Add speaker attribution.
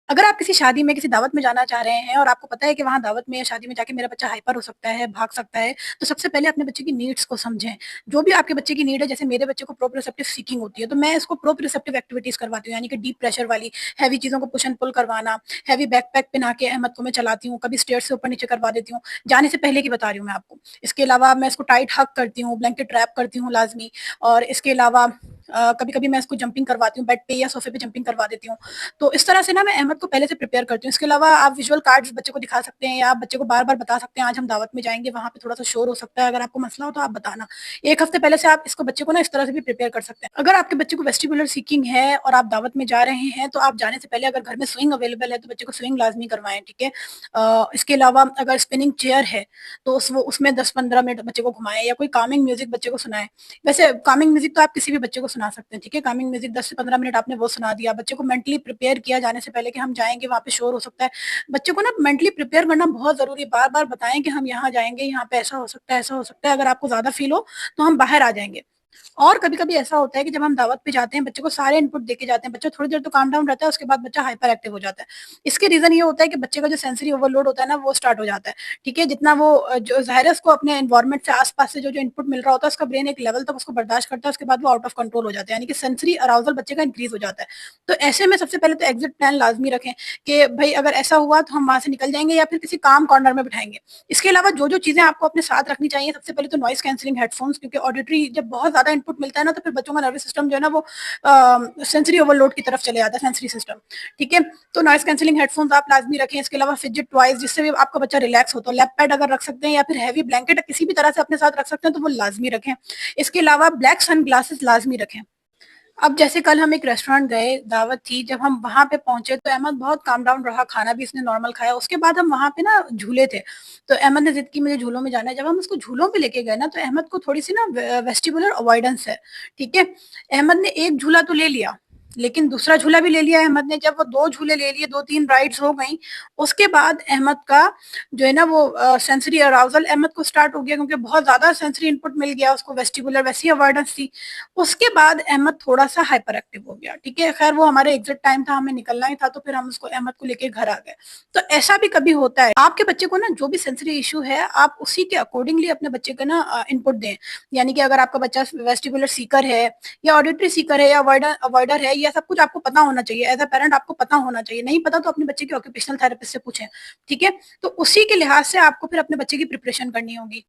Speaker 1: अगर आप किसी शादी में, किसी दावत में जाना चाह रहे हैं और आपको पता है कि वहाँ दावत में या शादी में जाके मेरा बच्चा हाइपर हो सकता है, भाग सकता है, तो सबसे पहले अपने बच्चे की नीड्स को समझें। जो भी आपके बच्चे की नीड है, जैसे मेरे बच्चे को प्रोप्रियोसेप्टिव सीकिंग होती है, तो मैं इसको प्रोप्रियोसेप्टिव एक्टिविटीज़ करवाती हूँ, यानी कि डीप प्रेशर वाली, हेवी चीज़ों को पुश एंड पुल करवाना, हेवी बैकपैक पहना के अहमद को मैं चलाती हूँ, कभी स्टेयर्स से ऊपर-नीचे करवा देती हूँ, जाने से पहले की बता रही हूँ मैं आपको। इसके अलावा मैं इसको टाइट हग करती हूँ, ब्लैंकेट रैप करती हूँ लाज़मी, और इसके अलावा कभी-कभी मैं इसको जंपिंग करवाती हूँ, बेड पे या सोफ़े पे जंपिंग करवा देती हूँ। तो इस तरह से ना मैं अहमद को पहले से प्रिपेयर करती हूँ। इसके अलावा आप विजुअल कार्ड्स बच्चे को दिखा सकते हैं, या आप बच्चे को बार-बार बता सकते हैं, आज हम दावत में जाएँगे, वहाँ पे थोड़ा-सा शोर हो सकता है, अगर आपको मसला हो तो आप बताना। 1 हफ्ते पहले से आप इसको बच्चे को ना इस तरह से भी प्रिपेयर कर सकते हैं। अगर आपके बच्चे को वेस्टिबुलर सीकिंग है और आप दावत में जा रहे हैं, तो आप जाने से पहले अगर घर में स्विंग अवेलेबल है, तो बच्चे को स्विंग लाज़मी करवाएँ, ठीक है? इसके अलावा अगर स्पिनिंग चेयर है, तो उसमें 10-15 मिनट बच्चे को घुमाएँ, या कोई कामिंग म्यूज़िक बच्चे को सुनाएँ। वैसे कामिंग म्यूज़िक तो आप किसी भी बच्चे को सुना सकते हैं, ठीक है? कामिंग म्यूज़िक 10 से 15 मिनट आपने वो सुना दिया, बच्चे को मेंटली प्रिपेयर किया जाने से पहले कि हम जाएँगे, वहाँ पे शोर हो सकता है। बच्चे को ना मेंटली प्रिपेयर करना बहुत ज़रूरी है, बार-बार बताएँ कि हम यहाँ जाएँगे, यहाँ पे ऐसा हो सकता है, ऐसा हो सकता है, अगर आपको ज़्यादा फ़ील हो, तो हम बाहर आ जाएँगे। और कभी-कभी ऐसा होता है कि जब हम दावत पे जाते हैं, बच्चे को सारे इनपुट देके जाते हैं, बच्चा थोड़ी देर तो काम डाउन रहता है, उसके बाद बच्चा हाइपर एक्टिव हो जाता है। इसके रीज़न ये होता है कि बच्चे का जो सेंसरी ओवरलोड होता है ना, वो स्टार्ट हो जाता है, ठीक है? जितना वो जो ज़ाहिर है उसको अपने एनवायरनमेंट से आस-पास से जो-जो इनपुट मिल रहा होता है, उसका ब्रेन एक लेवल तक उसको बर्दाश्त करता है, उसके बाद वो आउट ऑफ कंट्रोल हो जाता है, यानी कि सेंसरी अराउज़ल बच्चे का इंक्रीज़ हो जाता है। तो ऐसे में सबसे पहले तो एग्ज़िट प्लान लाज़मी रखें कि भई अगर ऐसा हुआ तो हम वहाँ से निकल जाएँगे, या फिर किसी काम कॉर्नर में बिठाएँगे। इसके अलावा जो-जो चीज़ें आपको अपने साथ रखनी चाहिए, सबसे पहले तो नॉइज़ कैंसलिंग हेडफ़ोन्स, क्योंकि ऑडिटरी जब बहुत ज़्यादा इनपुट मिलता है ना, तो फिर बच्चों का नर्वस सिस्टम जो है ना वो सेंसरी ओवरलोड की तरफ चले जाता है, सेंसरी सिस्टम, ठीक है? तो नॉइज़ कैंसलिंग हेडफ़ोन्स आप लाज़मी रखें। इसके अलावा फिडजेट टॉयज़, जिससे भी आपका बच्चा रिलैक्स हो, तो लैप पैड अगर रख सकते हैं, या फिर हेवी ब्लैंकेट किसी भी तरह से अपने साथ रख सकते हैं, तो वो लाज़मी रखें। इसके अलावा ब्लैक सन ग्लासेस लाज़मी रखें। अब जैसे कल हम एक रेस्टोरेंट गए, दावत थी, जब हम वहाँ पे पहुँचे तो अहमद बहुत काम डाउन रहा, खाना भी इसने नॉर्मल खाया। उसके बाद हम वहाँ पे ना झूले थे, तो अहमद ने ज़िद की मुझे झूलों में जाना है। जब हम उसको झूलों पे लेके गए ना, तो अहमद को थोड़ी-सी ना वेस्टिबुलर अवॉइडेंस है, ठीक है? अहमद ने एक झूला तो ले लिया, लेकिन दूसरा झूला भी ले लिया अहमद ने। जब वो 2 झूले ले लिए, 2-3 राइड्स हो गईं, उसके बाद अहमद का जो है ना वो सेंसरी अराउज़ल अहमद को स्टार्ट हो गया, क्योंकि बहुत ज़्यादा सेंसरी इनपुट मिल गया उसको, वेस्टिबुलर वैसी अवॉइडेंस थी। उसके बाद अहमद थोड़ा-सा हाइपर एक्टिव हो गया, ठीक है? ख़ैर वो हमारे एग्ज़िट टाइम था, हमें निकलना ही था, तो फिर हम उसको अहमद को लेके घर आ गए। तो ऐसा भी कभी होता है। आपके बच्चे को ना जो भी सेंसरी इश्यू है, आप उसी के अकॉर्डिंगली अपने बच्चे को ना इनपुट दें। यानी कि अगर आपका बच्चा वेस्टिबुलर सीकर है, या ऑडिटरी सीकर है, या अवॉइडर अवॉइडर है, ये सब कुछ आपको पता होना चाहिए। एज़ अ पैरेंट आपको पता होना चाहिए। नहीं पता तो अपने बच्चे के ऑक्यूपेशनल थेरेपिस्ट से पूछें, ठीक है? तो उसी के लिहाज से आपको फिर अपने बच्चे की प्रिपरेशन करनी होगी।